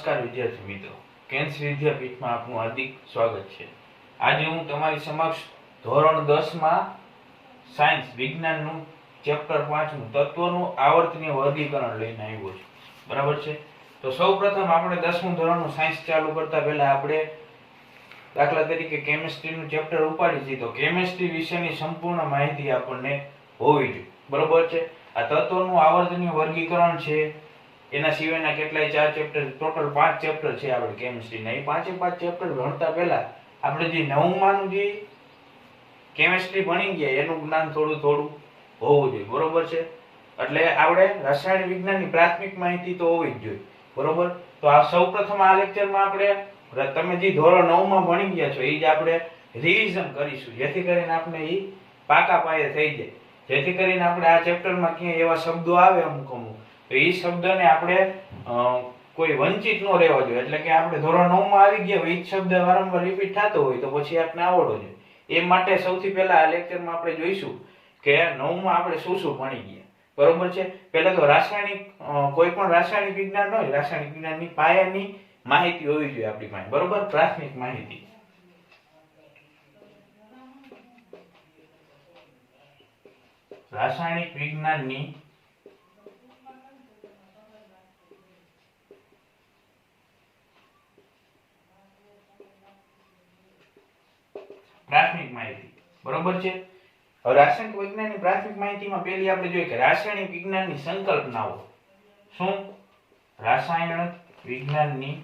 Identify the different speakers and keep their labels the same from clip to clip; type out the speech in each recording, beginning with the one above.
Speaker 1: નમસ્કાર વિદ્યાર્થી મિત્રો, કેન્દ્ર વિદ્યાપીઠમાં આપનું હાર્દિક સ્વાગત છે। આજે હું તમારી સમક્ષ ધોરણ 10 માં સાયન્સ વિજ્ઞાનનું ચેપ્ટર 5 નું તત્વોનું આવર્તનીય વર્ગીકરણ લઈને આવ્યો છું। બરાબર છે। તો સૌપ્રથમ આપણે 10મું ધોરણનું સાયન્સ ચાલુ કરતા પહેલા આપણે દાખલા તરીકે કેમિસ્ટ્રીનું ચેપ્ટર ઉપાડી છે, તો કેમિસ્ટ્રી વિશેની સંપૂર્ણ માહિતી આપણને હોવી જોઈએ। બરાબર છે। આ તત્વોનું આવર્તનીય વર્ગીકરણ છે, એના સિવાયના કેટલાય 4 ચેપ્ટર, ટોટલ 5 ચેપ્ટર છે આપણે કેમિસ્ટ્રીના। એ 5 ચેપ્ટર ભણતા પહેલા આપણે જે 9માનું જે કેમિસ્ટ્રી ભણી ગયા એનું જ્ઞાન થોડું હોવું જોઈએ। બરોબર છે। એટલે આપણે રાસાયણિક વિજ્ઞાનની પ્રાથમિક માહિતી તો હોવી જ જોઈએ। બરોબર। તો આ સૌપ્રથમ આ લેક્ચરમાં આપણે તમે જે ધોરણ 9માં ભણી ગયા છો એ જ આપણે રિવિઝન કરીશું, જેથી કરીને આપણે એ પાકા પાયે થઈ જાય, જેથી કરીને આપણે આ ચેપ્ટરમાં ક્યાંય એવા શબ્દો આવે અમુક તો એ શબ્દને આપણે કોઈ વંચિત ન રહેવા જોઈએ। એટલે કે આપણે ધોરણ 9માં આવી ગયા હોય એ શબ્દ વારંવાર રિપીટ થતો હોય તો પછી આપણે આવડવો જોઈએ। એ માટે સૌથી પહેલા આ લેક્ચરમાં આપણે જોઈશું કે 9માં આપણે શું ભણી ગયા। બરોબર છે। પહેલા તો રાસાયણિક કોઈ પણ રાસાયણિક વિજ્ઞાન હોય, રાસાયણિક વિજ્ઞાનની પાયાની માહિતી હોવી જોઈએ આપણી પાસે। બરોબર, પ્રાથમિક માહિતી। રાસાયણિક વિજ્ઞાનની પ્રાથમિક માહિતી। બરોબર છે। હવે રાસાયણિક વિજ્ઞાનની પ્રાથમિક માહિતીમાં પહેલી આપણે જોઈએ કે રાસાયણિક વિજ્ઞાનની સંકલ્પનાઓ। શું? રાસાયણિક વિજ્ઞાનની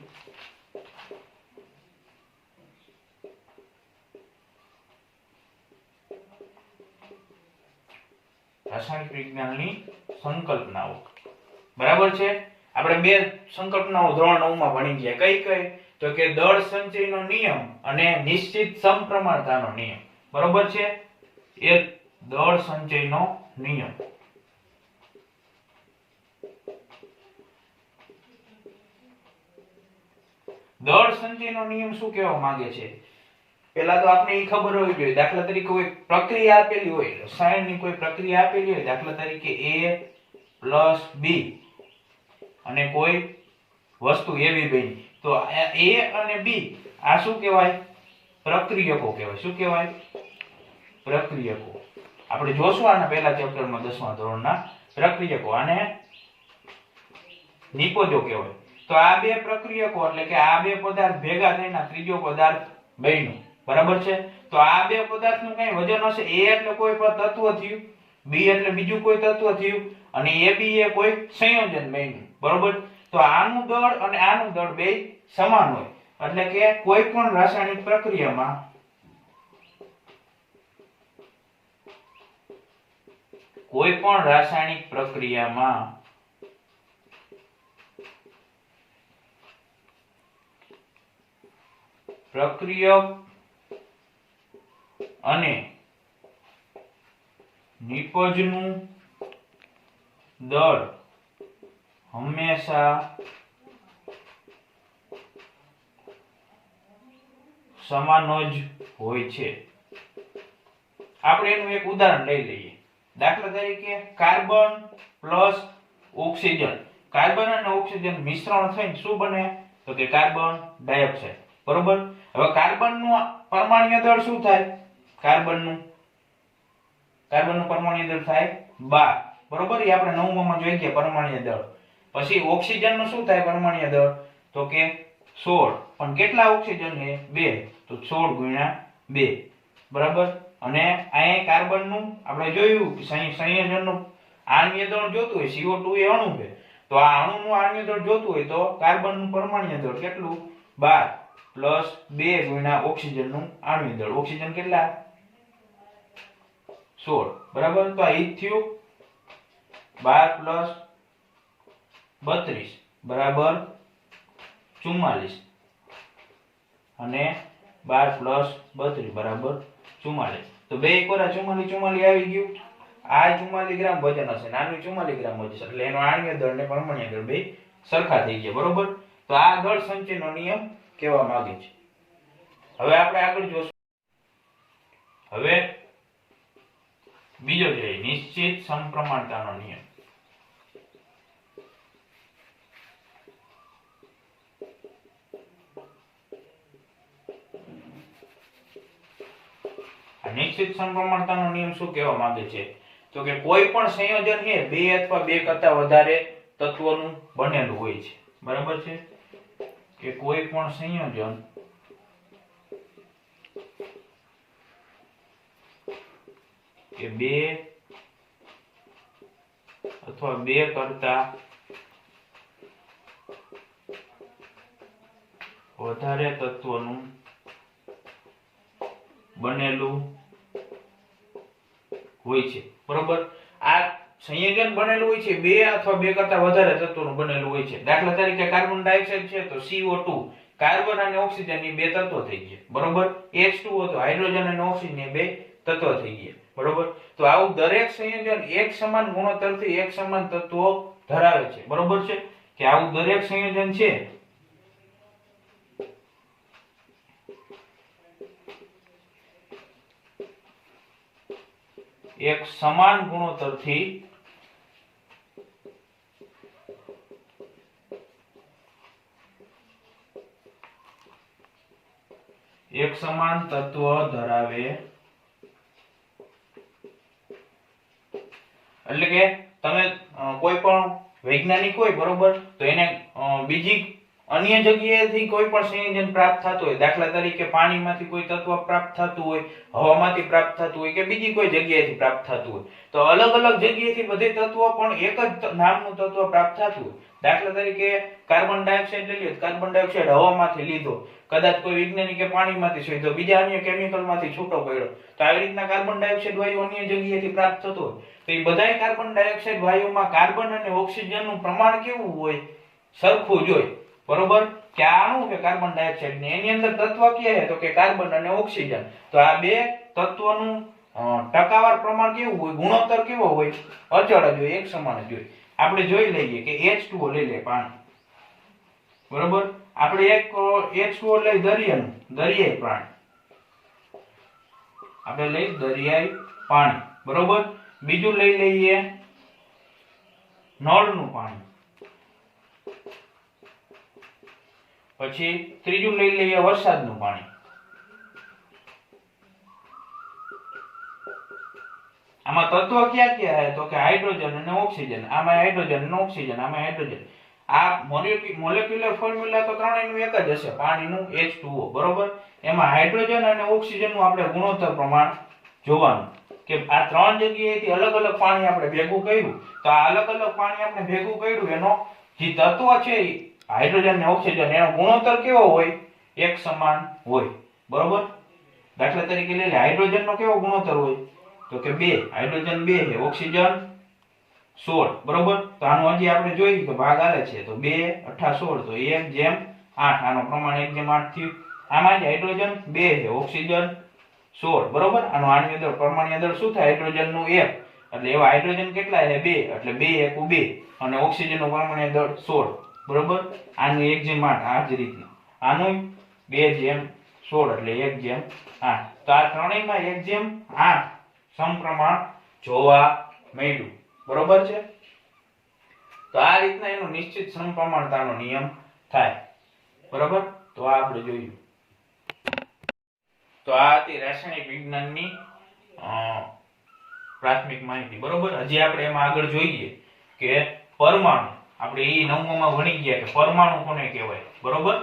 Speaker 1: સંકલ્પનાઓ। બરાબર છે। આપણે બે સંકલ્પનાઓ ધોરણ 9માં ભણી ગયા। કઈ તો કે દળ સંચયનો નિયમ અને નિશ્ચિત સમપ્રમાણતાનો નિયમ। બરોબર છે। એક દળ સંચયનો નિયમ, દળ સંચયનો નિયમ શું કહેવા માંગે છે? પહેલા તો આપણે એ ખબર હોવી જોઈએ, દાખલા તરીકે કોઈ પ્રક્રિયા આપેલી હોય, રસાયણની કોઈ પ્રક્રિયા આપેલી હોય, દાખલા તરીકે A + B અને કોઈ વસ્તુ એવી બની, તો A અને B આ શું કહેવાય? પ્રક્રિયકો કહેવાય। શું કહેવાય? પ્રક્રિયકો। આપણે જોશું આના પહેલા ચેપ્ટરમાં 10મા ધોરણના પ્રક્રિયકો, આને નિપજો કહેવાય। તો આ બે પ્રક્રિયકો એટલે કે આ બે પદાર્થ ભેગા થઈને ત્રીજો પદાર્થ બન્યો। બરાબર છે। તો આ બે પદાર્થનું કઈ વજન હશે, A એટલે કોઈ પણ તત્વ થયું, B એટલે બીજું કોઈ તત્વ થયું, અને AB એ કોઈ સંયોજન બન્યું। બરોબર। તો આનું દળ અને આનું દળ બે સમાન હોય, એટલે કે કોઈ પણ રાસાયણિક પ્રક્રિયામાં પ્રક્રિયક અને નિપજનું દળ હંમેશા સમાન જ હોય છે। આપણે એનું એક ઉદાહરણ લઈ લઈએ। દાખલા તરીકે કાર્બન પ્લસ ઓક્સિજન, કાર્બન અને ઓક્સિજન મિશ્રણ થઈને શું બને? તો કે કાર્બન ડાયોક્સાઇડ। બરોબર। હવે કાર્બનનું પરમાણ્વીય દળ શું થાય? કાર્બનનું પરમાણ્વીય દળ થાય 12। બરોબર, એ આપણે 9માં જોઈ ગયા પરમાણ્વીય દળ। પછી ઓક્સિજનનું શું થાય પરમાણ્વીય દળ? તો કે 16। પણ કેટલા ઓક્સિજન છે? 2, તો 16 * 2। બરાબર। અને અહીંયા કાર્બનનું આપણે જોયું કે સંયોજનનું આણ્વીય દળ જોતું હોય, CO2 એ અણુ છે, તો આ અણુનું આણ્વીય દળ જોતું હોય તો કાર્બનનું પરમાણ્વીય દળ કેટલું? 12 + 2 * ઓક્સિજનનું આણ્વીય દળ। ઓક્સિજન કેટલા? 16। બરાબર। તો આ ઈ થયું 12 + 32 બરાબર 44, અને 12 + 32 બરાબર 44। તો બે કોરા 44 આવી ગયું। આ 44 ગ્રામ વજન હશે, નાનું 44 ગ્રામ વજન, એટલે એનો આણ્વીય દળ ને પરમાણ્વીય દળ બે સરખા થઈ ગયા। બરોબર। તો આ દળ સંચયનો નિયમ કહેવા માંગે છે। હવે આપણે આગળ જોશું। હવે બીજો છે નિશ્ચિત સમપ્રમાણતાનો નિયમ। નિશ્ચિત સમપ્રમાણતાનો નિયમ શું કહેવા માંગે છે? તો કે કોઈ પણ સંયોજન એ બે અથવા બે કરતા વધારે તત્વોનું બનેલું હોય છે. બરાબર છે? કે કોઈ પણ સંયોજન કે બે અથવા બે કરતા વધારે તત્વોનું બનેલું હોય છે. બરોબર? આ સંયોજન બનેલું હોય છે બે અથવા બે કરતા વધારે તત્વોનું બનેલું હોય છે. દાખલા તરીકે કાર્બન ડાયોક્સાઇડ છે તો CO2, કાર્બન અને ઓક્સિજન એ બે તત્વો થઈ ગયા. બરોબર? H2O તો હાઇડ્રોજન અને ઓક્સિજન એ બે તત્વો થઈ ગયા. બરોબર? તો આવું દરેક સંયોજન એક સમાન ગુણોત્તરથી એક સમાન તત્વો ધરાવે છે. બરોબર છે? કે આવું દરેક સંયોજન છે એક સમાન ગુણોત્તરથી એક સમાન તત્વ ધરાવે. એટલે કે તમે કોઈ પણ વૈજ્ઞાનિક હોય, બરોબર, તો એને બીજી અન્ય જગ્યાએથી કોઈ પણ સંયોજન પ્રાપ્ત થતું હોય, દાખલા તરીકે પાણીમાંથી કોઈ તત્વ પ્રાપ્ત થતું હોય, હવામાંથી પ્રાપ્ત થતું હોય કે બીજી કોઈ જગ્યાએથી પ્રાપ્ત થતું હોય, તો અલગ અલગ જગ્યાએથી બધે તત્વો પણ એક જ નામનું તત્વ પ્રાપ્ત થતું હોય. દાખલા તરીકે કાર્બન ડાયોક્સાઇડ લઈ લો, કાર્બન ડાયોક્સાઇડ હવામાંથી લીધો, કદાચ કોઈ વૈજ્ઞાનિકે પાણીમાંથી શોધ્યો, બીજા અન્ય કેમિકલમાંથી છૂટો પડ્યો, તો આવી રીતના કાર્બન ડાયોક્સાઇડ વાયુ અન્ય જગ્યાએથી પ્રાપ્ત થતો હોય. તો એ બધાય કાર્બન ડાયોક્સાઇડ વાયુમાં કાર્બન અને ઓક્સિજનનું પ્રમાણ કેવું હોય? સરખું જ હોય. બરોબર? કે આનું કે કાર્બન ડાયોક્સાઇડ ને એની અંદર તત્વ કયા છે? તો કે કાર્બન અને ઓક્સિજન. તો આ બે તત્વોનું ટકાવાર પ્રમાણ કેવું હોય? ગુણોત્તર કેવો હોય? અચળ જ હોય, એક સમાન જ હોય. આપણે જોઈ લઈએ કે H2O લઈ લે, પાણી. બરોબર? આપણે એક H2O લઈ દરિયાનું, દરિયાઈ પાણી. આપણે લઈ દરિયાઈ પાણી. બરોબર? બીજું લઈ લઈએ નળનું પાણી. પછી ત્રીજું લઈ લઈએ વરસાદનું પાણી. આમાં તત્વ ક્યાં ક્યાં છે? તો કે હાઇડ્રોજન અને ઓક્સિજન. આમાં હાઇડ્રોજન અને ઓક્સિજન, આમાં હાઇડ્રોજન. આ મોલેક્યુલર ફોર્મ્યુલા તો ત્રણેયનું એક જ હશે, પાણીનું H2O. બરોબર? એમાં હાઇડ્રોજન અને ઓક્સિજનનું આપણે ગુણોત્તર પ્રમાણ જોવાનું કે આ ત્રણ જગ્યાએથી અલગ અલગ પાણી આપણે ભેગું કર્યું, તો આ અલગ અલગ પાણી આપણે ભેગું કર્યું એનો જે તત્વ છે હાઇડ્રોજન ને ઓક્સિજન, એનો ગુણોત્તર કેવો હોય? એક સમાન હોય. બરોબર? દાખલા તરીકે લઈ લે, હાઇડ્રોજન નો કેવો ગુણોત્તર હોય? તો કે 2. હાઇડ્રોજન 2 છે, ઓક્સિજન 16. બરોબર? તો આનું હજી આપણે જોઈએ કે ભાગ આલે છે, તો 2 8 16, તો 1:8. આનો પ્રમાણ 1:8 થયું. આમાં જ હાઇડ્રોજન 2 છે, ઓક્સિજન 16. બરોબર? આની અંદર પરમાણુ અંદર શું થાય? હાઇડ્રોજન નું 1, એટલે એવા હાઇડ્રોજન કેટલા છે? 2, એટલે 2 * 1 2, અને ઓક્સિજન નું પરમાણુ અંદર 16. બરોબર? આનું 1:8. આ જ રીતના આનું 2:16, એટલે 1:8. તો આ ત્રણેયમાં 1:8 સમપ્રમાણ જોવા મળ્યું. બરોબર છે? તો આ રીતના એનો નિશ્ચિત સમપ્રમાણતાનો નિયમ થાય. બરોબર? તો આ આપણે જોયું. તો આ હતી રાસાયણિક વિજ્ઞાનની પ્રાથમિક માહિતી. બરોબર? હજી આપણે એમાં આગળ જોઈએ કે પરમાણુ. આપણે એ 9માં ભણી ગયા કે પરમાણુ કોને કહેવાય. બરોબર?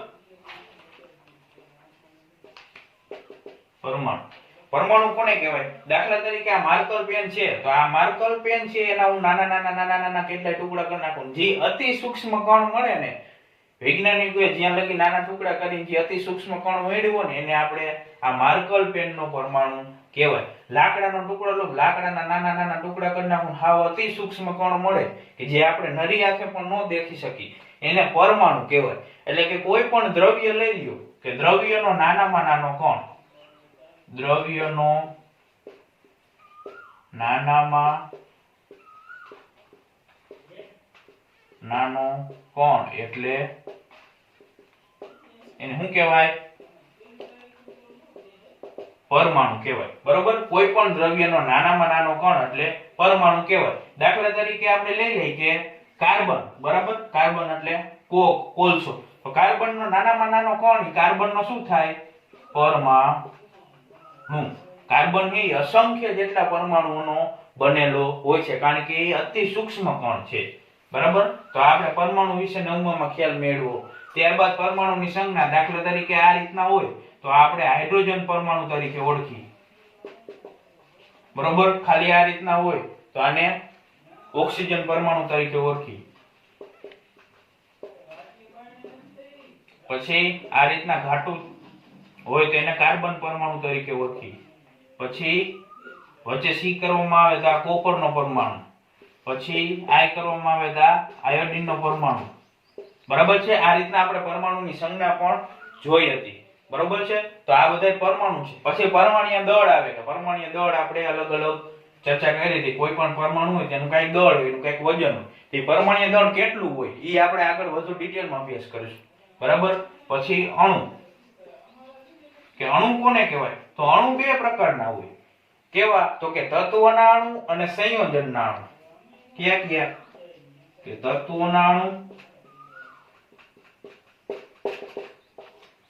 Speaker 1: પરમાણુ કોને કહેવાય? દાખલા તરીકે આ માર્કર પેન છે, તો આ માર્કર પેન છે એના હું નાના કેટલાય ટુકડા કરી નાખું. જે અતિ સૂક્ષ્મ કણ મળે ને, વૈજ્ઞાનિકોએ જ્યાં લગી નાના ટુકડા કરીને જે અતિ સૂક્ષ્મ કણ મેળવ્યો ને, એને આપણે આ માર્કર પેનનો પરમાણુ કહેવાય. લાકડાનો ટુકડો લો, લાકડાના નાના ટુકડા કરી નાખું, હાવ અતિ સૂક્ષ્મ કણ મળે કે જે આપણે નરી આંખે પણ ન દેખી શકી, એને પરમાણુ કહેવાય. એટલે કે કોઈ પણ દ્રવ્ય લઈ લ્યો કે દ્રવ્યનો નાનામાં નાનો કણ, દ્રવ્યનો નાનામાં નાનો કણ એટલે એને શું કહેવાય? પરમાણુ કહેવાય. બરોબર? કોઈ પણ દ્રવ્યનો નાનામાં નાનો કણ એટલે પરમાણુ કહેવાય. દાખલા તરીકે આપણે લઈ લઈએ કે કાર્બન. બરાબર? કાર્બન એટલે કોલસો. તો કાર્બનનો નાનામાં નાનો કણ, કાર્બનનો શું થાય? પરમાણુ. કાર્બન એ અસંખ્ય જેટલા પરમાણુઓનો બનેલો હોય છે, કારણ કે એ અતિ સૂક્ષ્મ કણ છે, બરાબર. તો આપણે પરમાણુ વિશે 9માં ખ્યાલ મેળવો. ત્યારબાદ પરમાણુની સંજ્ઞા, દાખલા તરીકે આ રીતના હોય તો આપણે હાઇડ્રોજન પરમાણુ તરીકે ઓળખી, બરોબર. ખાલી આ રીતના હોય તો આને ઓક્સિજન પરમાણુ તરીકે ઓળખી. પછી આ રીતના ઘાટું હોય તો એને કાર્બન પરમાણુ તરીકે ઓળખી. પછી વચ્ચે સી કરવામાં આવે તો આ કોપરનો પરમાણુ, પછી આઈ કરવામાં આવે તો આ આયોડિનનો પરમાણુ, બરાબર છે. આ રીતના આપણે પરમાણુની સંજ્ઞા પણ જોઈ હતી, બરોબર છે. તો આ બધા પરમાણુ છે. પછી પરમાણ્વીય દળ આવે કે પરમાણ્વીય દળ આપણે અલગ અલગ ચર્ચા કરી હતી. કોઈ પણ પરમાણુ હોય તેનું કઈક દળ હોય, એનું કઈક વજન હોય. તે પરમાણ્વીય દળ કેટલું હોય એ આપણે આગળ વધુ ડિટેલમાં અભ્યાસ કરીશું, બરાબર. પછી અણુ, કે અણુ કોને કહેવાય? તો અણુ બે પ્રકારના હોય. કેવા? તો કે તત્વના અણુ અને સંયોજનના અણુ. ક્યાં ક્યાં? કે તત્વના અણુ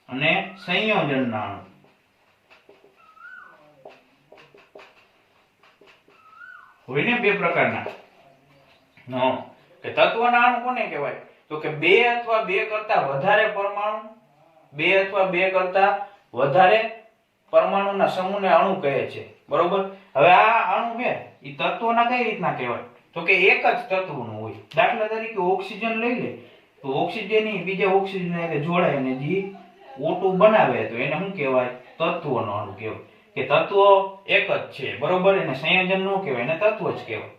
Speaker 1: અને સંયોજનના અણુ. હોય ને બે પ્રકારના. કે તત્વના અણુ કોને કહેવાય? તો કે બે અથવા બે કરતા વધારે પરમાણુ, બે અથવા બે કરતા વધારે પરમાણુના સમૂહને અણુ કહે છે, બરોબર. હવે આ અણુ છે એ તત્વના કઈ રીતના કહેવાય? તો કે એક જ તત્વનું હોય. દાખલા તરીકે ઓક્સિજન લઈ લે તો ઓક્સિજન એ બીજા ઓક્સિજન સાથે જોડાઈને જે O2 બનાવે તો એને શું કહેવાય? તત્વનો અણુ કહેવાય. કે તત્વ એક જ છે, બરોબર. એને સંયોજન ન કહેવાય, એને તત્વ જ કહેવાય,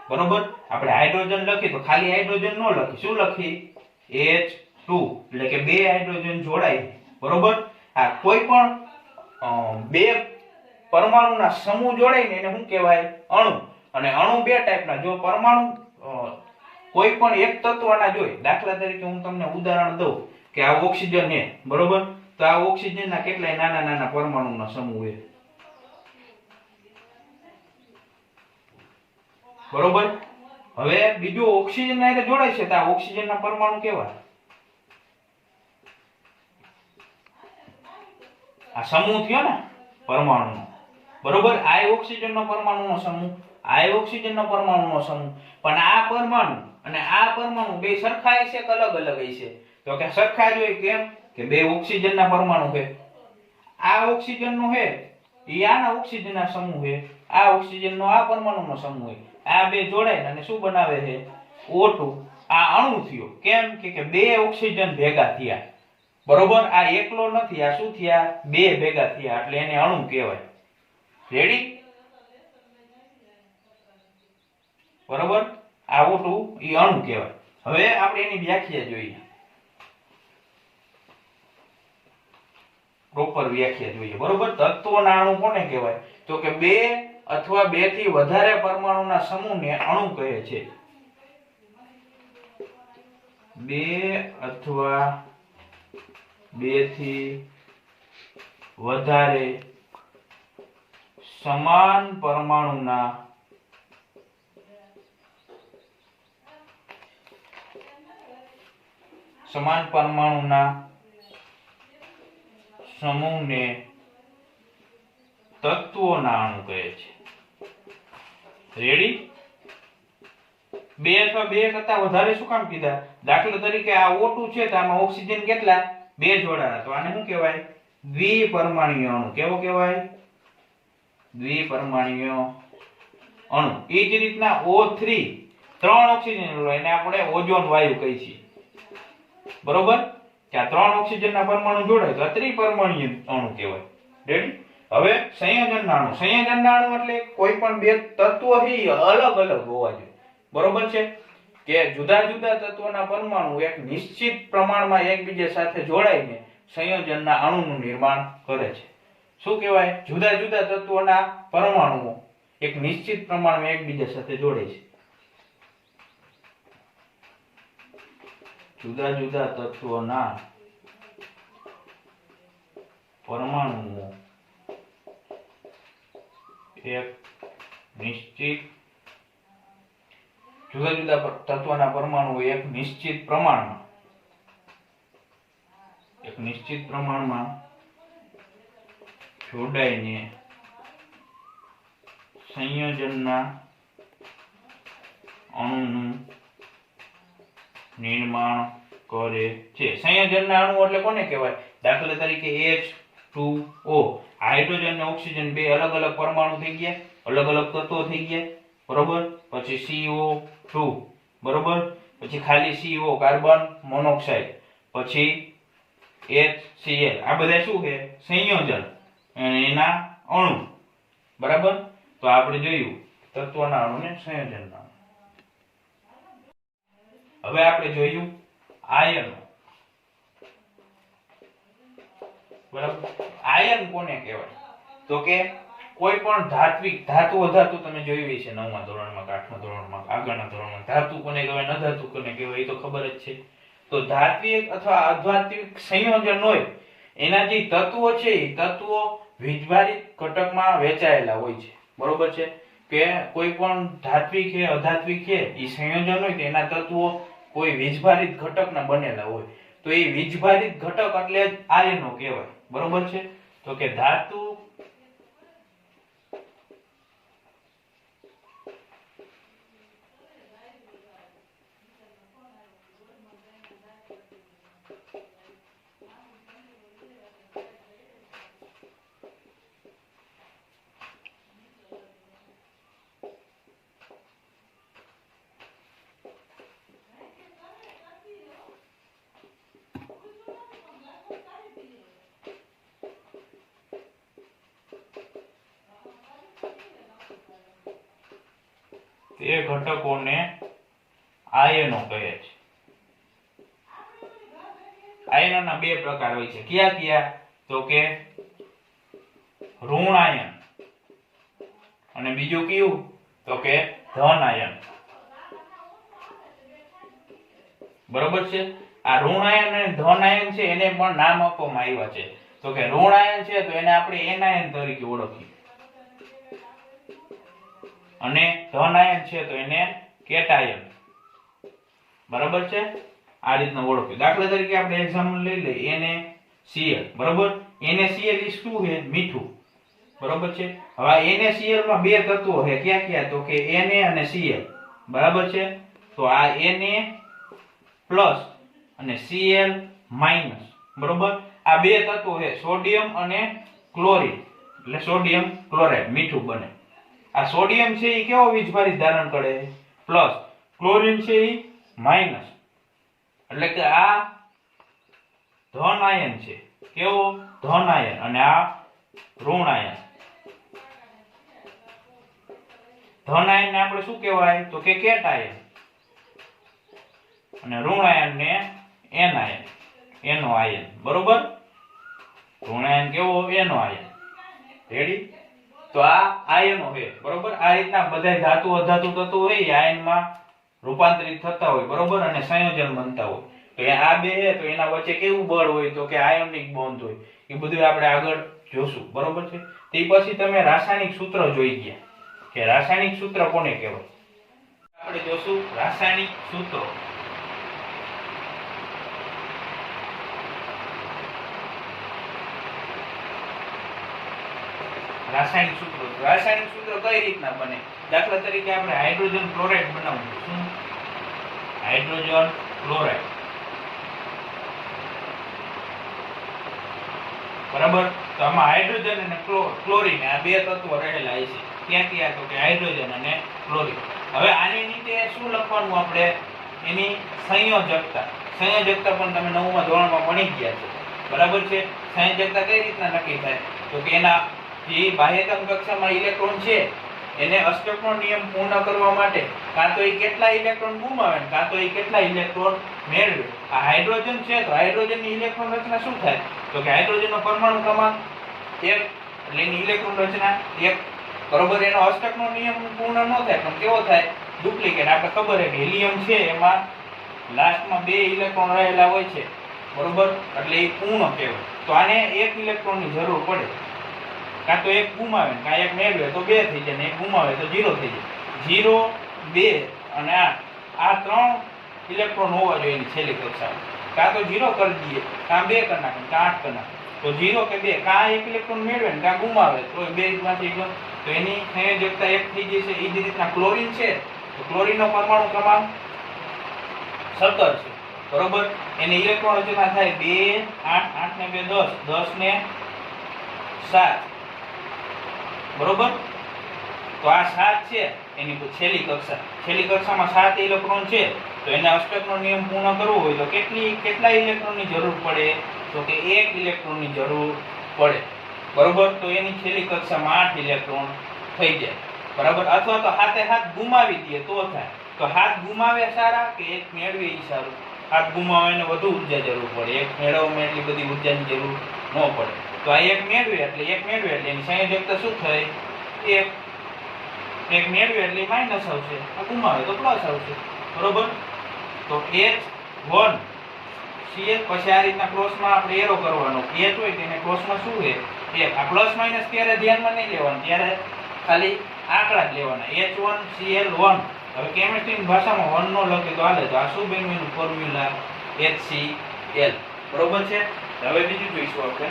Speaker 1: બરોબર. આપણે હાઇડ્રોજન લખી તો ખાલી હાઇડ્રોજન ન લખી, શું લખી? H2, એટલે કે બે હાઇડ્રોજન જોડાય, બરોબર. આ કોઈ પણ બે પરમાણુના સમૂહ જોડાઈને એને શું કહેવાય? અણુ. અને અણુ બે ટાઈપના. જો પરમાણુ કોઈ પણ એક તત્વના જોઈ, દાખલા તરીકે હું તમને ઉદાહરણ દઉં કે આ ઓક્સિજન છે, બરોબર. તો આ ઓક્સિજનના કેટલાય નાના નાના પરમાણુના સમૂહ છે, બરોબર. હવે બીજું ઓક્સિજન સાથે જોડાય છે તો આ ઓક્સિજનના પરમાણુ કેવા? આ સમૂહ થયો ને પરમાણુનો, બરોબર. આ ઓક્સિજનનો પરમાણુનો સમૂહ, આ ઓક્સિજનનો પરમાણુનો સમૂહ. પણ આ પરમાણુ અને આ પરમાણુ બે સરખા હશે કે અલગ અલગ હશે? તો કે સરખા જ હોય. કેમ? કે બે ઓક્સિજનના પરમાણુ છે. આ ઓક્સિજનનો છે એ આના ઓક્સિજનના સમૂહ છે, આ ઓક્સિજનનો આ પરમાણુનો સમૂહ છે. આ બે જોડાઈને અને શું બનાવે છે? O2. આ અણુ થયો. કેમ? કે બે ઓક્સિજન ભેગા થયા, બરોબર. આ એકલો નથી, આ શું થયા? બે ભેગા થયા, એટલે એને અણુ કહેવાય. રેડી? બરોબર. આ O2 એ અણુ કહેવાય. હવે આપણે એની વ્યાખ્યા જોઈએ, પ્રોપર વ્યાખ્યા જોઈએ, બરોબર. તત્વના અણુ કોને કહેવાય? તો કે બે અથવા બે થી વધારે પરમાણુના સમૂહને અણુ કહે છે. બે અથવા બે થી વધારે સમાન પરમાણુના સમૂહને તત્વોના અણુ કહે છે. રેડી? બે અથવા બે કરતા વધારે શું કામ કીધા? દાખલા તરીકે આ O2 છે તો આમાં ઓક્સિજન કેટલા? બે જોડાણા, તો આને શું કહેવાય? દ્વિપરમાણુય અણુ. કેવો કહેવાય? દ્વિપરમાણુય અણુ. એ જ રીતના O3, ત્રણ ઓક્સિજન એને આપણે ઓઝોન વાયુ કહીએ છીએ, બરોબર. કે આ ત્રણ ઓક્સિજનના પરમાણુ જોડાય તો આ ત્રિપરમાણુય અણુ કહેવાય. રેડી? હવે સંયોજનના અણુ. સંયોજનના અણુ એટલે કોઈ પણ બે તત્વો છે અલગ અલગ હોવા જોઈએ, બરોબર છે. કે જુદા જુદા તત્વોના પરમાણુ એક નિશ્ચિત પ્રમાણમાં એકબીજા સાથે જોડાઈને સંયોજનના અણુનું નિર્માણ કરે છે. શું કહેવાય? જુદા જુદા તત્વોના પરમાણુઓ એક નિશ્ચિત પ્રમાણમાં એકબીજા સાથે જોડે છે. જુદા જુદા તત્વોના પરમાણુઓ એક નિશ્ચિત જુદા જુદા તત્વના પરમાણુઓ એક નિશ્ચિત પ્રમાણમાં જોડાઈને સંયોજનના અણુનું નિર્માણ કરે છે. સંયોજનના અણુ એટલે કોને કહેવાય? દાખલા તરીકે H2O, હાઇડ્રોજન અને ઓક્સિજન બે અલગ અલગ પરમાણુ થઈ ગયા, અલગ અલગ તત્વો થઈ ગયા, બરોબર. પછી CO2, બરોબર. પછી ખાલી CO, કાર્બન મોનોક્સાઇડ, પછી HCl. આ બધા શું છે? સંયોજન અને એના અણુ, બરાબર. તો આપણે જોયું તત્વના અણુ ને સંયોજનના અણુ. હવે આપણે જોયું આયનો, બરાબર. આયન કોને કહેવાય? તો કે કોઈ પણ ધાત્વિક ધાતુ અધાતુ તમે જોઈ હશે 9મા ધોરણમાં, 8મા ધોરણમાં, આગળના ધોરણમાં. ધાતુ કોને કહેવાય, ન ધાતુ કોને કહેવાય એ તો ખબર જ છે. તો ધાત્વિક અથવા અધાત્વિક સંયોજન હોય એના જે તત્વો છે એ તત્વો વીજભારિત ઘટકમાં વહેંચાયેલા હોય છે, બરોબર છે. કે કોઈ પણ ધાત્વિક છે અધાત્વિક છે એ સંયોજન હોય તો એના તત્વો કોઈ વીજભારિત ઘટકના બનેલા હોય. તો એ વીજભારિત ઘટક એટલે જ આયનો કહેવાય, બરોબર છે. તો કે ધાતુ તે ઘટકોને આયનો કહે છે. આયનોના બે પ્રકાર હોય છે. કયા કયા? તો કે ઋણ આયન અને બીજું કયું? તો કે ધન આયન, બરોબર છે. આ ઋણ આયન અને ધન આયન છે એને પણ નામ આપવામાં આવ્યા છે. તો કે ઋણ આયન છે તો એને આપણે એનાયન તરીકે ઓળખીએ અને ધન આયન છે તો એને કેટાયન, બરાબર છે. આ રીતના ઓળખ્યું. દાખલા તરીકે આપણે એક્ઝામ્પલ લઈ લઈએ NaCl, બરાબર. NaCl એ શું છે? મીઠું, બરાબર છે. હવે NaCl માં બે તત્વો છે. ક્યાં ક્યાં? તો કે Na અને Cl, બરાબર છે. તો આ Na+ અને Cl-, બરાબર. આ બે તત્વો છે સોડિયમ અને ક્લોરીન, એટલે સોડિયમ ક્લોરાઇડ, મીઠું બને. આ સોડિયમ છે એ કેવો વીજભારિત ધારણ કરે? પ્લસ. ક્લોરીન છે એ માઈનસ. એટલે કે આ ધન આયન છે. કેવો? ધન આયન. અને આ ઋણ આયન. ધન આયન ને આપણે શું કહેવાય? તો કે કેટાયન. અને ઋણ આયન ને એનાયન, એનો આયન, બરોબર. ઋણ આયન કેવો? એનો આયન. રેડી? તો આ આયનો છે, બરોબર. આ રીતના બધા ધાતુ અધાતુ તત્વો હોય એ આયનમાં રૂપાંતરિત થતા હોય, બરોબર, અને સંયોજન બનતા હોય. તો આ બે છે તો એના વચ્ચે કેવું બળ હોય? તો કે આયોનિક બોન્ડ હોય. એ બધું આપણે આગળ જોશું, બરોબર છે. તે પછી તમે રાસાયણિક સૂત્ર જોઈ ગયા કે રાસાયણિક સૂત્ર કોને કહેવાય? આપણે જોશું રાસાયણિક સૂત્રો. રાસાયણિક સૂત્રો. રાસાયણિક સૂત્ર કઈ રીતના બને? દાખલા તરીકે આપણે હાઇડ્રોજન ક્લોરાઇડ બનાવવું. શું? હાઇડ્રોજન ક્લોરાઇડ, બરાબર. તો આમાં હાઇડ્રોજન અને ક્લોરીન આ બે તત્વો રહેલા છે. ક્યાં ક્યાં? તો કે હાઇડ્રોજન અને ક્લોરીન. હવે આની નીચે શું લખવાનું આપણે? એની સંયોજકતા. સંયોજકતા પણ તમે 9મા ધોરણમાં ભણી ગયા છો, બરાબર છે. સંયોજકતા કઈ રીતના નક્કી થાય? તો કે એના જે બાહ્યતમ કક્ષામાં ઇલેક્ટ્રોન છે એને અષ્ટકનો નિયમ પૂર્ણ કરવા માટે કાં તો એ કેટલા ઇલેક્ટ્રોન ગુમાવે કાં તો એ કેટલા ઇલેક્ટ્રોન મેળવે. આ હાઇડ્રોજન છે તો હાઇડ્રોજનની ઇલેક્ટ્રોન રચના શું થાય? તો કે હાઇડ્રોજનનો પરમાણુ ક્રમાંક 1, એટલે એની ઇલેક્ટ્રોન રચના 1, બરોબર. એનો અષ્ટકનો નિયમ પૂર્ણ ન થાય પણ કેવો થાય? ડુપ્લિકેટ. આપણે ખબર છે કે હિલિયમ છે એમાં લાસ્ટમાં 2 ઇલેક્ટ્રોન રહેલા હોય છે, બરોબર, એટલે એ પૂર્ણ કહેવાય. તો આને 1 ઇલેક્ટ્રોનની જરૂર પડે. કાં તો 1 ગુમાવે કાં 1 મેળવે તો 2 થઈ જાય, ને 1 ગુમાવે તો 0 થઈ જાય. 0, 2 અને 8 આ 3 ઇલેક્ટ્રોન હોવા જોઈએ એની છેલ્લી કક્ષામાં. કાં તો 0 કરી દઈએ, કાં 2 કરી નાખે, કાં 8 કરી નાખે. તો 0 કે 2 કાં 1 ઇલેક્ટ્રોન મેળવે ને કાં ગુમાવે તો 2 માંથી તો એની સંયોજકતા 1 થઈ જશે. એ જ રીતના ક્લોરીન છે તો ક્લોરીનનો પરમાણુ ક્રમાંક 17 છે. બરોબર. એને ઇલેક્ટ્રોન રચના થાય 2 8 8 ને 2 10 10 ને 7. બરોબર. તો આ 7 છે એની છેલ્લી કક્ષામાં 7 ઇલેક્ટ્રોન છે. તો એને અષ્ટકનો નિયમ પૂર્ણ કરવો હોય તો કેટલા ઇલેક્ટ્રોનની જરૂર પડે? તો કે 1 ઇલેક્ટ્રોનની જરૂર પડે. બરોબર. તો એની છેલ્લી કક્ષામાં 8 ઇલેક્ટ્રોન થઈ જાય. બરાબર. અથવા તો હાથે હાથ ગુમાવી દે તો થાય. તો હાથ ગુમાવે સારા કે એક મેળવે ઈ સારું? હાથ ગુમાવે વધુ ઉર્જા જરૂર પડે. એક મેળવવામાં એટલી બધી ઉર્જાની જરૂર ન પડે. તો આ એક મેળવે એટલે એની સંયોજકતા શું થઈ? એક મેળવે એટલે માઈનસ આવશે, આ ગુમાવે તો પ્લસ આવશે. બરોબર. તો H1 Cl પછી આ રીતના ક્રોસમાં આપણે એરો કરવાનો. H હોય તેને ક્રોસમાં શું છે? એક. આ પ્લસ માઈનસ ત્યારે ધ્યાનમાં નહીં લેવાનું, ત્યારે ખાલી આંકડા જ લેવાના. H1Cl1. હવે કેમિસ્ટ્રીની ભાષામાં 1 નો લખે તો હાલે. તો આ શું બન્યું એનું ફોર્મ્યુલા? HCl. બરોબર છે. હવે બીજું જોઈશું આપણે.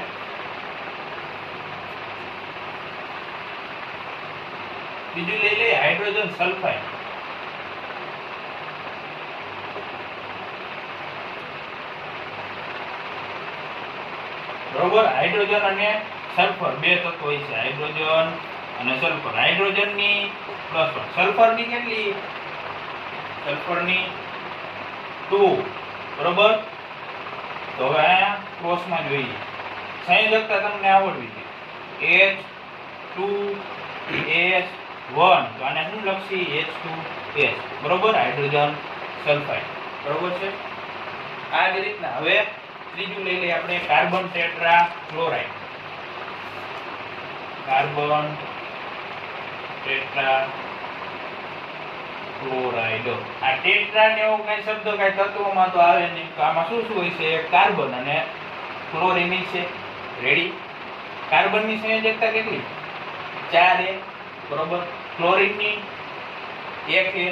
Speaker 1: બીજું લઈ લઈએ હાઇડ્રોજન સલ્ફાઇડ. બરોબર. હાઇડ્રોજન અને સલ્ફર બે તત્વો હોય છે, હાઇડ્રોજન અને સલ્ફર. હાઇડ્રોજનની +1, સલ્ફરની કેટલી? સલ્ફરની 2. બરોબર. તો હવે આ ક્રોસમાં જોઈએ. સંયોજકતા તમને આવડવી જોઈએ. H2S1. તો આને શું લખશી? H2S. બરોબર. Hydrogen sulphide. બરોબર છે. આ જ રીતના હવે ત્રીજું લઈ લઈએ આપણે, carbon tetra chloride. Carbon tetra chloride. આ ટેટ્રા ને એવો કઈ શબ્દ કઈ તત્વોમાં તો આવે નહીં. તો આમાં શું શું હોય છે? કાર્બન અને ક્લોરીન છે. રેડી. કાર્બનની સંયોજકતા કેટલી? 4A. બરોબર. ક્લોરીનની 1A.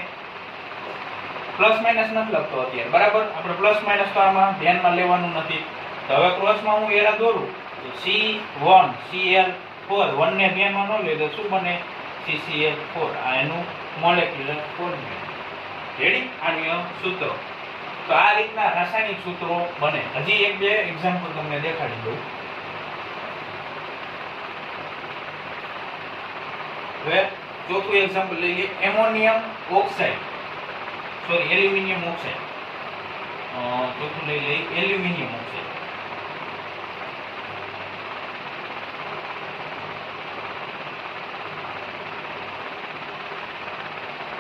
Speaker 1: પ્લસ માઇનસ નથી લખતો અત્યારે. બરાબર. આપણે પ્લસ માઇનસ તો આમાં ધ્યાનમાં લેવાનું નથી. તો હવે ક્રોસમાં હું એરા દોરું તો C1Cl4. 1 ને ધ્યાનમાં ન લે તો શું બને? CCl4. આ એનું મોલેક્યુલર ફોર્મ્યુલા. રેડી. આનું સૂત્રો. તો આ રીતના રાસાયણિક સૂત્રો બને. હજી એક બે એક્ઝામ્પલ તમને દેખાડી દઉં. હવે ચોથું એક્ઝામ્પલ લઈ લઈએ. Ammonium oxide, sorry aluminium oxide. ચોથું લઈ લઈએ એલ્યુમિનિયમ ઓક્સાઇડ.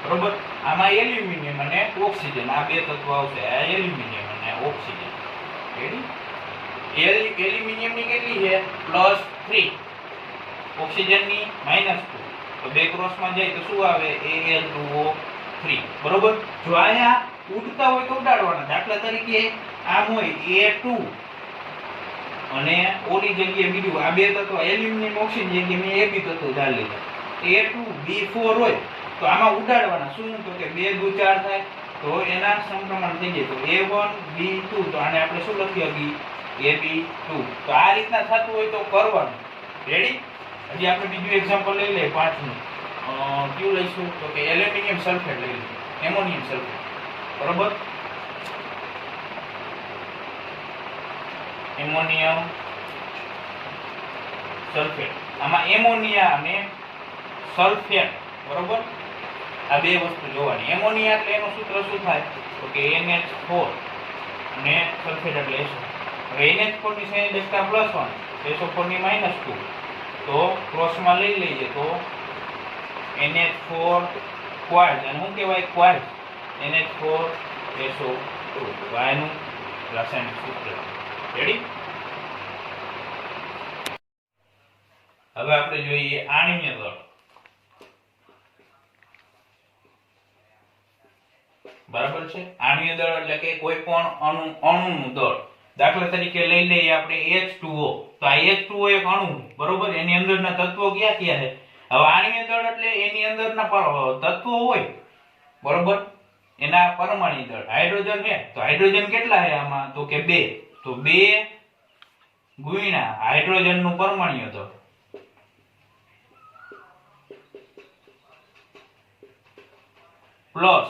Speaker 1: બરોબર. આમાં એલ્યુમિનિયમ અને ઓક્સિજન આ બે તત્વો આવશે. આ એલ્યુમિનિયમ અને ઓક્સિજન. રેડી. એલ્યુમિનિયમ ની કેટલી છે? +3. ઓક્સિજન ની -2. તો બે ક્રોસમાં જાય તો શું આવે? Al2O3. બરોબર. જો આયા ઉડતા હોય તો ઉડાડવાના. દાખલા તરીકે આમ હોય A2 અને ઓની જગ્યાએ બીજું આ બે તત્વો એલ્યુમિનિયમ ઓક્સિજન જગ્યાએ મેં AB તત્વો ધાર લીધા. A2B4 હોય તો આમાં ઉડાડવાના. શું? તો કે 2 × 2 = 4 થાય. તો એના સમપ્રમાણ થઈ જાય. તો A1B2. તો આને આપણે શું લખી શકીએ? AB2. તો આ રીતના થતું હોય તો કરવાનું. રેડી. હજી આપણે બીજું એક્ઝામ્પલ લઈ લઈએ, પાંચમું. કયું લઈશું? તો કે એલ્યુમિનિયમ સલ્ફેટ લઈ લઈએ. Ammonium sulphate. બરોબર. Ammonium sulphate. આમાં એમોનિયા અને સલ્ફેટ. બરોબર. આ બે વસ્તુ જોવાની. એમોનિયા એટલે એનું સૂત્ર શું થાય? તો કે NH4 અને સલ્ફેટ એટલે SO. હવે NH4 ની સંયોજકતા +1, SO4 ની -2. તો ક્રોસમાં લઈ લઈએ તો NH4 ક્વાર્ટ. અને શું કહેવાય? ક્વાર્ટ. NH4SO2. તો આનું રાસાયણિક સૂત્ર. રેડી. હવે આપણે જોઈએ આણ્વીય દળ. બરાબર છે. આણ્વીય દળ એટલે કે કોઈ પણ અણુનું દળ. દાખલા તરીકે લઈ લઈએ આપણે H2O. તો આ H2O એક અણુ, બરોબર. એની અંદરના તત્વો ક્યાં ક્યાં છે? હવે આણ્વીય દળ એટલે એની અંદરના તત્વો હોય, બરોબર, એના પરમાણુ દળ. હાઇડ્રોજન છે તો હાઇડ્રોજન કેટલા છે આમાં? તો કે 2. તો 2 * હાઇડ્રોજન નું પરમાણુ દળ. પ્લસ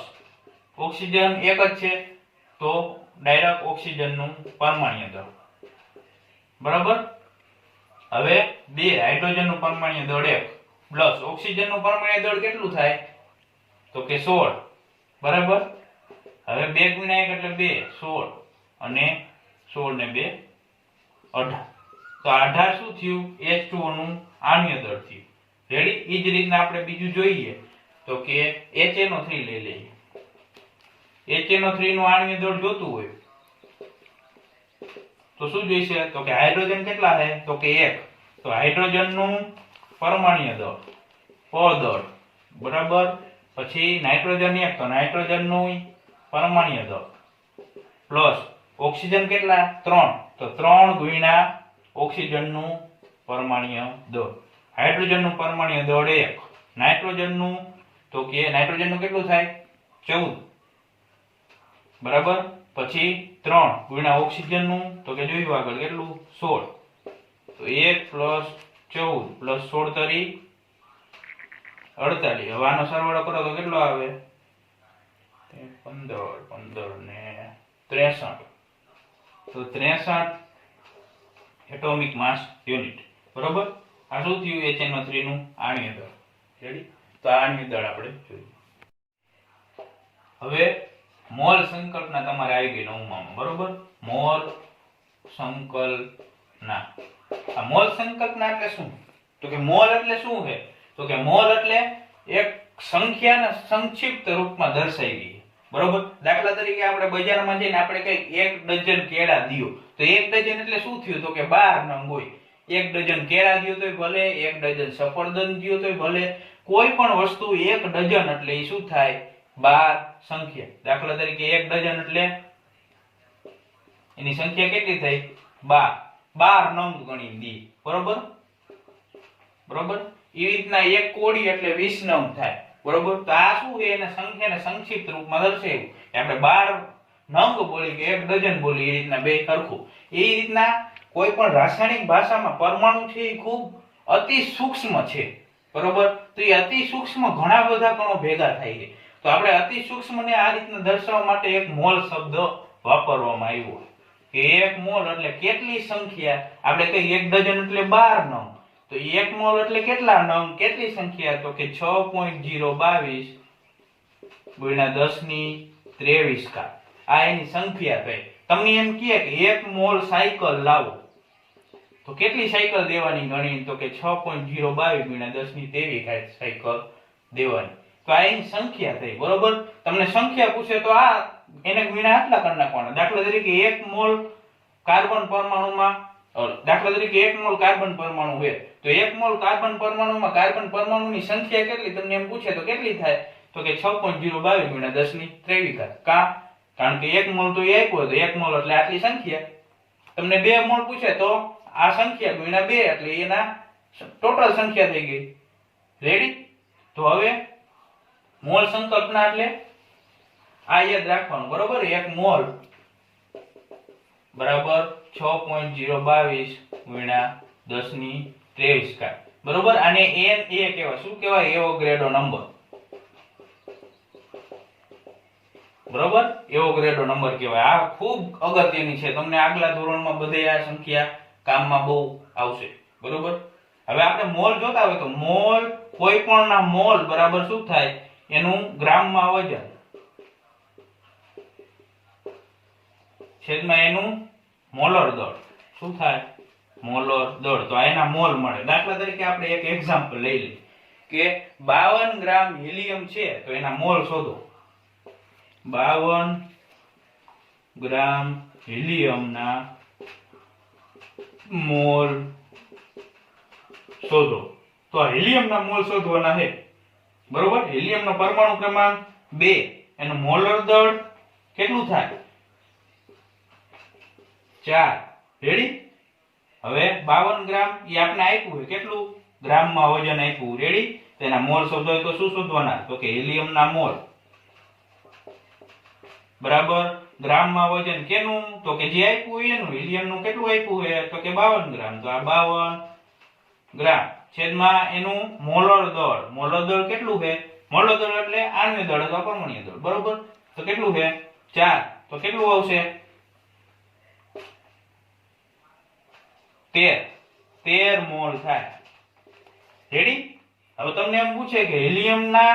Speaker 1: ઓક્સિજન એક જ છે તો ડાયરેક્ટ ઓક્સિજનનું પરમાણ્વીય દળ બરાબર. હવે 2 હાઇડ્રોજનનું પરમાણ્વીય દળ 1 પ્લસ ઓક્સિજનનું પરમાણ્વીય દળ કેટલું થાય તો કે 16 બરાબર. હવે 2 ગુણ્યા 1 એટલે 2 16 અને 16 ને 2 18 તો 18 શું થયું H2O નું આણ્વીય દળ થયું. રેડી. ઈ જ રીતના આપણે બીજું જોઈએ તો કે HNO3 લઈ લઈએ. HNO3 નું આણ્વીય દળ જોતું હોય તો શું જોઈશે તો કે હાઇડ્રોજન કેટલા છે તો કે 1 તો હાઇડ્રોજન નું પરમાણ્વીય દળ દળ બરાબર. પછી નાઇટ્રોજન 1 તો નાઇટ્રોજન નું પરમાણ્વીય દળ પ્લસ ઓક્સિજન કેટલા 3 તો 3 ગુણ્યા ઓક્સિજન નું પરમાણ્વીય દળ. હાઇડ્રોજન નું પરમાણ્વીય દળ 1 નાઇટ્રોજન નું તો કે નાઇટ્રોજન નું કેટલું થાય 14 બરાબર. પછી 3 ગુણ્યા ઓક્સિજન નું તો કે જોયું આગળ કેટલું 16 તો 1 + 14 + 16 તરી 48. હવે આનો સરવાળો કરો તો કેટલો આવે 15 15 ને 63 તો 63 એટોમિક માસ યુનિટ બરોબર. આ શું થયું HNO3 નું આણ્વીય દળ. રેડી. તો આ આણ્વીય દળ આપણે જોઈએ. હવે મોલ સંકલ્પના તમારે આવી ગઈ 9 માં બરોબર. મોલ સંકલ્પના. આ મોલ સંકલ્પના એટલે શું તો કે મોલ એટલે શું છે તો કે મોલ એટલે એક સંખ્યાને સંક્ષિપ્ત રૂપમાં દર્શાવી બરોબર. દાખલા તરીકે આપણે બજારમાં જઈને આપણે કઈ 1 ડઝન કેળા દિયો તો 1 ડઝન એટલે શું થયું તો કે 12 નંગ હોય. 1 ડઝન કેળા દિયો તોય ભલે 1 ડઝન સફરજન દિયો તોય ભલે કોઈ પણ વસ્તુ 1 ડઝન એટલે એ શું થાય 12 સંખ્યા. દાખલા તરીકે 1 ડઝન એટલે એની સંખ્યા કેટલી થઈ 12 નંગ ગણી દી બરોબર બરોબર. એ રીતના એક કોડી એટલે 20 નંગ થાય બરોબર. તો આ શું છે એને સંખ્યાને સંક્ષિપ્ત રૂપમાં દર્શાવ્યું. આપણે 12 નંગ બોલી કે 1 ડઝન બોલી એ રીતના બે સરખું. એ રીતના કોઈ પણ રાસાયણિક ભાષામાં પરમાણુ છે એ ખૂબ અતિ સૂક્ષ્મ છે બરોબર. તો એ અતિ સૂક્ષ્મ ઘણા બધા કણો ભેગા થાય છે. તો આપણે અતિ સૂક્ષ્મને આ રીતના દર્શાવવા માટે એક મોલ શબ્દ વાપરવામાં આવ્યો કે 1 મોલ એટલે કેટલી સંખ્યા. આપણે કઈ 1 ડઝન એટલે 12 નંગ તો 1 મોલ એટલે કેટલા નંગ કેટલી સંખ્યા તો કે 6.022 ગુણ્યા 1023 ઘાત. આ એની સંખ્યા થઈ. તમને એમ કહે કે 1 મોલ સાયકલ લાવો તો કેટલી સાયકલ દેવાની ગણી તો કે 6.022 ગુણ્યા 1023 ઘાત સાયકલ દેવાની. તો આ એની સંખ્યા થઈ બરોબર. તમને સંખ્યા પૂછે તો આ એને ગુણ્યા આટલા કરી નાખવાના. દાખલા તરીકે 1 મોલ કાર્બન પરમાણુમાં દાખલા તરીકે 1 મોલ કાર્બન પરમાણુ હોય તો 1 મોલ કાર્બન પરમાણુમાં કાર્બન પરમાણુની સંખ્યા કેટલી તમને એમ પૂછે તો કેટલી થાય તો કે 6.022 ગુણ્યા 1023 ઘાત. કારણ કે 1 મોલ તો એ આપ્યો તો 1 મોલ એટલે આટલી સંખ્યા. તમને 2 મોલ પૂછે તો આ સંખ્યા ગુણ્યા 2 એટલે એના ટોટલ સંખ્યા થઈ ગઈ. રેડી. તો હવે મોલ સંકલ્પના એટલે આ યાદ રાખવાનું બરોબર. 1 મોલ બરાબર 6.022 ગુણ્યા 1023 ઘાત બરોબર. આને Na કહેવાય. શું કહેવાય એવોગ્રેડો નંબર બરોબર. એવોગ્રેડો નંબર કહેવાય. આ ખૂબ અગત્યની છે. તમને આગલા ધોરણમાં બધે આ સંખ્યા કામમાં બહુ આવશે બરોબર. હવે આપણે મોલ જોતા હોય તો મોલ કોઈ પણ ના મોલ બરાબર શું થાય એનું ગ્રામમાં વજન છેદમાં એનું મોલર દળ શું થાય મોલર દળ. તો એના મોલ મળે. દાખલા તરીકે આપણે એક એક્ઝામ્પલ લઈ લઈએ કે 52 ગ્રામ હિલિયમ છે તો એના મોલ શોધો. 52 ગ્રામ હિલિયમના મોલ શોધો. તો આ હિલિયમના મોલ શોધવાના છે બરોબર. હિલિયમનો પરમાણુ ક્રમાંક 2 એનું મોલર દળ કેટલું થાય 4. રેડી. હવે 52 ગ્રામ એ આપણે આપ્યું છે કેટલું ગ્રામમાં વજન આપ્યું. રેડી. તેના મોલ શોધો હોય તો શું શોધવાના તો કે હિલિયમના મોલ બરાબર ગ્રામમાં વજન કેનું તો કે જે આપ્યું હોય એનું. હિલિયમનું કેટલું આપ્યું છે તો કે 52 ગ્રામ. તો આ 52 ગ્રામ છેદમાં એનું મોલર દળ. મોલર દળ કેટલું છે મળો દળ એટલે આણ્વીય દળ અથવા પરમાણ્વીય દળ, બરોબર? તો કેટલું છે 4, તો કેટલું આવશે 13 મોલ થાય. રેડી? હવે તમને એમ પૂછે કે હિલિયમના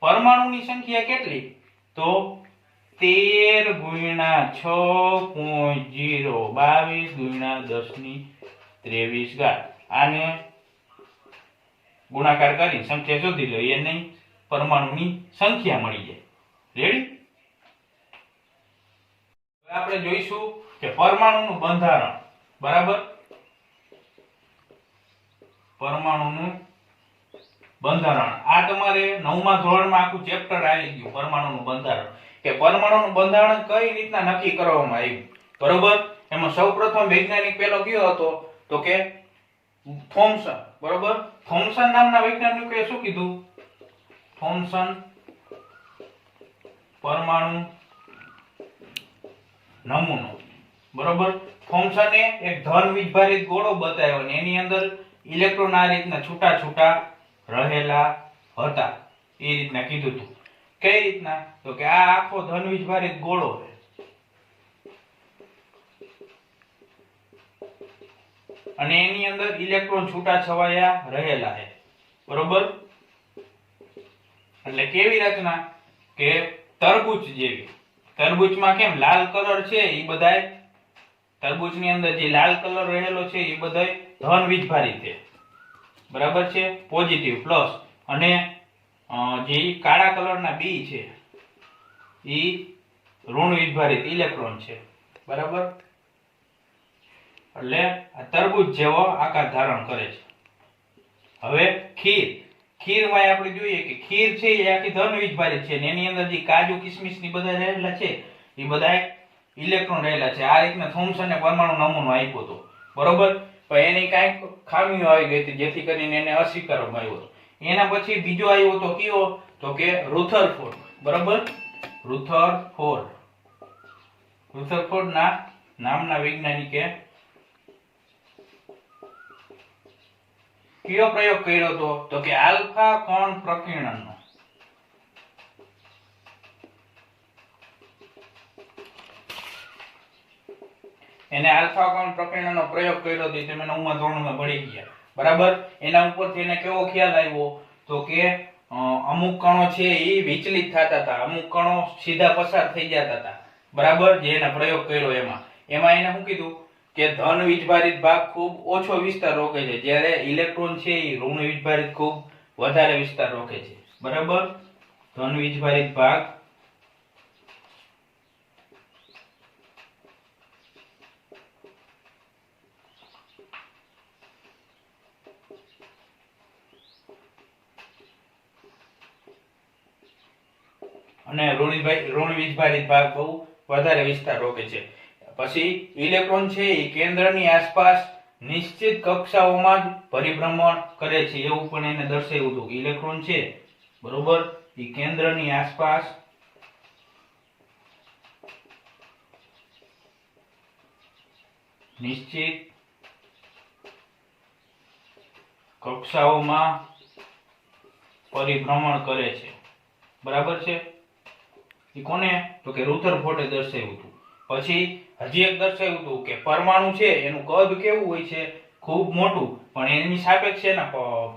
Speaker 1: પરમાણુની સંખ્યા કેટલી, તો 13 ગુણ્યા 6.0 22 ગુણ્યા 10⁻23 આને ગુણાકાર કરી સંખ્યા શોધી લો, એને પરમાણુની સંખ્યા મળી જાય. રેડી? આપણે જોઈશું કે પરમાણુનું બંધારણ, બરાબર? પરમાણુનું બંધારણ આ તમારે 9મા ધોરણમાં આખું ચેપ્ટર આવી ગયું, પરમાણુનું બંધારણ. કે પરમાણુનું બંધારણ કઈ રીતના નક્કી કરવામાં આવ્યું, બરોબર? એમાં સૌપ્રથમ વૈજ્ઞાનિક પેલો કયો હતો, તો કે થોમ્સન, બરોબર? થોમ્સન નામના વૈજ્ઞાનિકે શું કીધું? થોમ્સન પરમાણુ નમૂનો, બરોબર? થોમ્સને એક ધન વીજભારિત ગોળો બતાવ્યો અને એની અંદર ઇલેક્ટ્રોન આ રીતના છૂટા છૂટા રહેલા હતા, એ રીતના કીધું હતું. કઈ રીતના? તો કે આ આખો ધન વીજભારિત ગોળો છે અને એની અંદર ઇલેક્ટ્રોન છૂટા છવાયા રહેલા છે, બરોબર? એટલે કેવી રચના? કે તરબૂચ જેવી. તરબૂચમાં કેમ લાલ કલર છે, એ બધાય તરબૂચની અંદર જે લાલ કલર રહેલો છે એ બધાય ધન વીજભારિત છે, બરાબર છે, પોઝિટિવ પ્લસ. અને જે કાળા કલરના બી છે એ ઋણ વીજભારિત ઇલેક્ટ્રોન છે, બરાબર? એટલે આ તરબૂચ જેવો આકાર ધારણ કરે છે. હવે ખીરમાં આપણે જોઈએ કે ખીર છે એ આખી ધન વીજભારિત છે અને એની અંદર જે કાજુ કિસમિસ ની બધા રહેલા છે એ બધા ઇલેક્ટ્રોન રહેલા છે. આ રીતના થોમ્સને પરમાણુ નમૂનો આપ્યો હતો, બરોબર? પણ એની કાંઈક ખામીઓ આવી ગઈ હતી જેથી કરીને એને અસ્વીકારવામાં આવ્યો હતો. એના પછી બીજો આવ્યો તો કયો? તો કે રુથરફોર્ડ, બરોબર? રુથરફોર્ડ નામના વૈજ્ઞાનિકે કયો પ્રયોગ કર્યો હતો? તો કે આલ્ફા કોણ પ્રકીર્ણનનો. એને આલ્ફા કોણ પ્રકીર્ણનનો પ્રયોગ કર્યો હતો, તમે 9મા ધોરણમાં ભણી ગયા, બરાબર? એના ઉપરથી એને કેવો ખ્યાલ આવ્યો? તો કે અમુક કણો છે એ વિચલિત થતા હતા, અમુક કણો સીધા પસાર થઈ જતા હતા, બરાબર? જે એના પ્રયોગ કર્યો એમાં એને શું કીધું કે ધન વીજભારિત ભાગ ખૂબ ઓછો વિસ્તાર રોકે છે, જ્યારે ઇલેક્ટ્રોન છે એ ઋણ વીજભારિત ખૂબ વધારે વિસ્તાર રોકે છે, બરાબર? ધન વીજભારિત ભાગ અને ઋણ વીજભારિત ભાગ બહુ વધારે વિસ્તાર રોકે છે. પછી ઇલેક્ટ્રોન છે એ કેન્દ્રની આસપાસ નિશ્ચિત કક્ષાઓમાં જ પરિભ્રમણ કરે છે, એવું પણ એને દર્શાવ્યું હતું. ઇલેક્ટ્રોન છે, બરોબર, એ કેન્દ્રની આસપાસ નિશ્ચિત કક્ષાઓમાં પરિભ્રમણ કરે છે, બરાબર છે? એ કોને? તો કે રુથરફોર્ડે દર્શાવ્યું હતું. પછી હજી એક દર્શાવ્યું હતું કે પરમાણુ છે એનું કદ કેવું હોય છે? ખૂબ મોટું, પણ એની સાપેક્ષે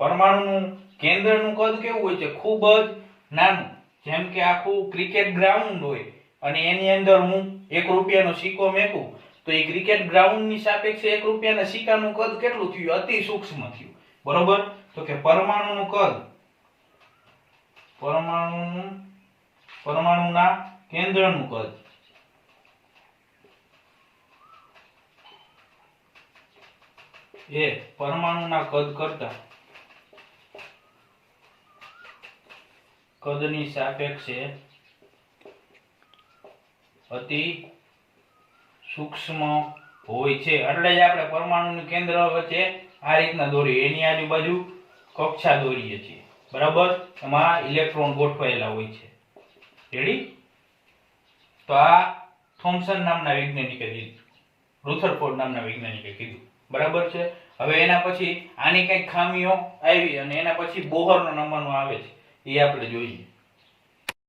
Speaker 1: પરમાણુનું કેન્દ્રનું કદ કેવું હોય છે? ખૂબ જ નાનું. જેમ કે આખું ક્રિકેટ ગ્રાઉન્ડ હોય અને એની અંદર હું 1 રૂપિયાનો સિક્કો મેકું તો એ ક્રિકેટ ગ્રાઉન્ડની સાપેક્ષે 1 રૂપિયાના સિક્કાનું કદ કેટલું થયું? અતિ સૂક્ષ્મ થયું, બરોબર? તો કે પરમાણુનું કદ, પરમાણુના કેન્દ્રનું કદ એ પરમાણુના કદ કરતા કદની સાપેક્ષે અતિ સૂક્ષ્મ હોય છે. એટલે જ આપણે પરમાણુનું કેન્દ્ર વચ્ચે આ રીતના દોરીએ, એની આજુબાજુ કક્ષા દોરીએ છીએ, બરાબર? એમાં ઇલેક્ટ્રોન ગોઠવાયેલા હોય છે. રેડી? તો આ થોમ્સન નામના વૈજ્ઞાનિકે કીધું, રુથરફોર્ડ નામના વૈજ્ઞાનિકે કીધું, બરાબર છે? હવે એના પછી આની કઈક ખામીઓ આવી અને એના પછી બોહરનો નમૂનો આવે છે. એ આપણે જોઈએ.